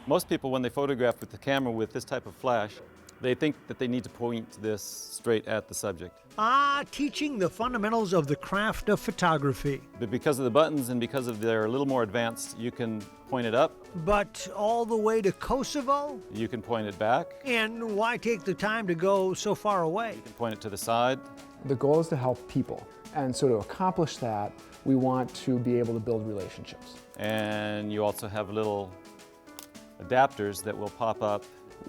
Most people, when they photograph with the camera with this type of flash, they think that they need to point this straight at the subject. Teaching the fundamentals of the craft of photography. But because of the buttons and because of they're a little more advanced, you can point it up. But all the way to Kosovo? You can point it back. And why take the time to go so far away? You can point it to the side. The goal is to help people. And so to accomplish that, we want to be able to build relationships. And you also have little adapters that will pop up.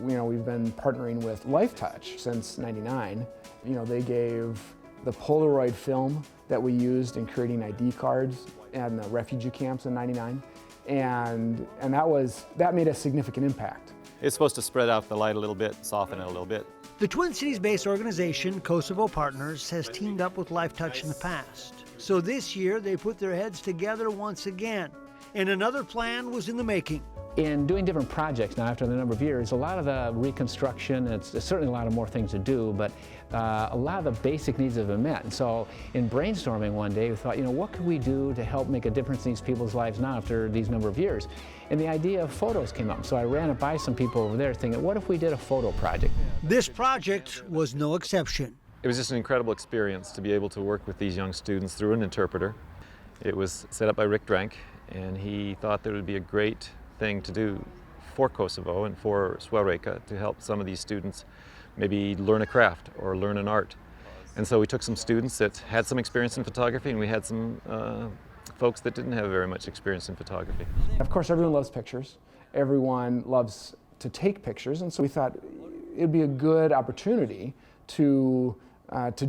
You know, we've been partnering with LifeTouch since '99. You know, they gave the Polaroid film that we used in creating ID cards in the refugee camps in '99, and that made a significant impact. It's supposed to spread out the light a little bit, soften it a little bit. The Twin Cities-based organization, Kosovo Partners, has teamed up with LifeTouch in the past. So this year, they put their heads together once again, and another plan was in the making. In doing different projects now after the number of years, a lot of the reconstruction, there's certainly a lot of more things to do, but a lot of the basic needs have been met. And so in brainstorming one day, we thought, you know, what could we do to help make a difference in these people's lives now after these number of years? And the idea of photos came up. So I ran it by some people over there thinking, what if we did a photo project? This project was no exception. It was just an incredible experience to be able to work with these young students through an interpreter. It was set up by Rick Drank, and he thought that it would be a great thing to do for Kosovo and for Swareka to help some of these students maybe learn a craft or learn an art. And so we took some students that had some experience in photography, and we had some folks that didn't have very much experience in photography. Of course, everyone loves pictures. Everyone loves to take pictures, and so we thought it'd be a good opportunity to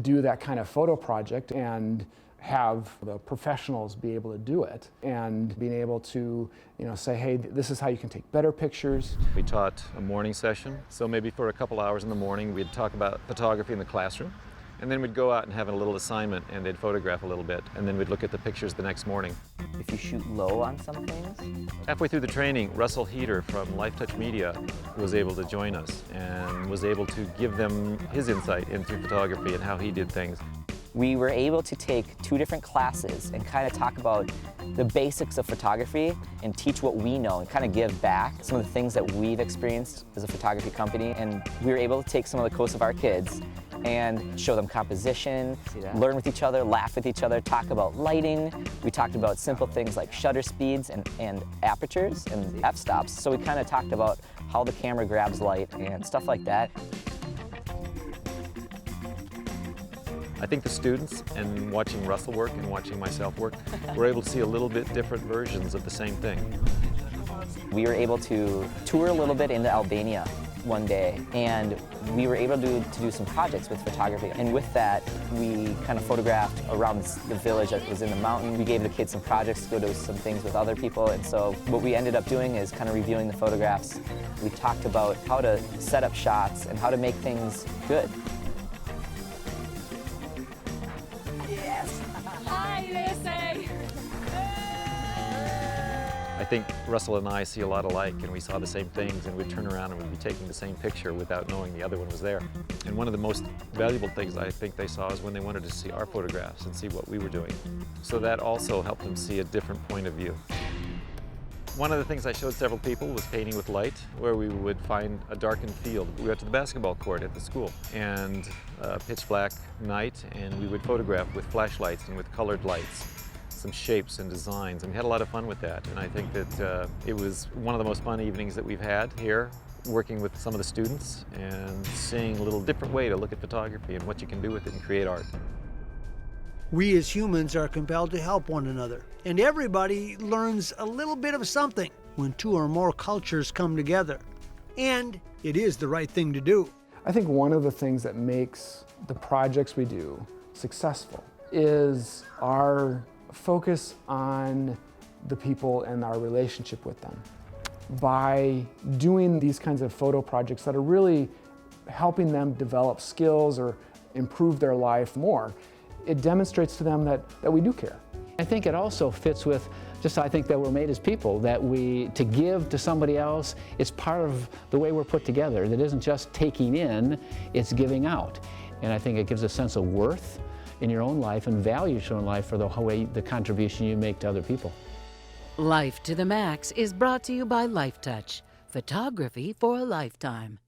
do that kind of photo project and have the professionals be able to do it, and being able to, you know, say, hey, this is how you can take better pictures. We taught a morning session, so maybe for a couple hours in the morning we'd talk about photography in the classroom, and then we'd go out and have a little assignment and they'd photograph a little bit, and then we'd look at the pictures the next morning. If you shoot low on some things? Halfway through the training, Russell Heater from LifeTouch Media was able to join us and was able to give them his insight into photography and how he did things. We were able to take 2 different classes and kind of talk about the basics of photography and teach what we know and kind of give back some of the things that we've experienced as a photography company. And we were able to take some of the Kosovar kids and show them composition, learn with each other, laugh with each other, talk about lighting. We talked about simple things like shutter speeds and apertures and f-stops. So we kind of talked about how the camera grabs light and stuff like that. I think the students, and watching Russell work and watching myself work, were able to see a little bit different versions of the same thing. We were able to tour a little bit into Albania one day, and we were able to do some projects with photography. And with that, we kind of photographed around the village that was in the mountain. We gave the kids some projects to go do some things with other people, and so what we ended up doing is kind of reviewing the photographs. We talked about how to set up shots and how to make things good. I think Russell and I see a lot alike, and we saw the same things, and we'd turn around and we'd be taking the same picture without knowing the other one was there. And one of the most valuable things I think they saw is when they wanted to see our photographs and see what we were doing. So that also helped them see a different point of view. One of the things I showed several people was painting with light, where we would find a darkened field. We went to the basketball court at the school, and pitch black night, and we would photograph with flashlights and with colored lights, some shapes and designs, and we had a lot of fun with that. And I think that it was one of the most fun evenings that we've had here, working with some of the students and seeing a little different way to look at photography and what you can do with it and create art. We as humans are compelled to help one another, and everybody learns a little bit of something when 2 or more cultures come together. And it is the right thing to do. I think one of the things that makes the projects we do successful is our focus on the people and our relationship with them. By doing these kinds of photo projects that are really helping them develop skills or improve their life more, it demonstrates to them that we do care. I think it also fits with just, I think that we're made as people, that to give to somebody else, it's part of the way we're put together. That isn't just taking in, it's giving out. And I think it gives a sense of worth in your own life and value to your own life for the contribution you make to other people. Life to the Max is brought to you by LifeTouch. Photography for a lifetime.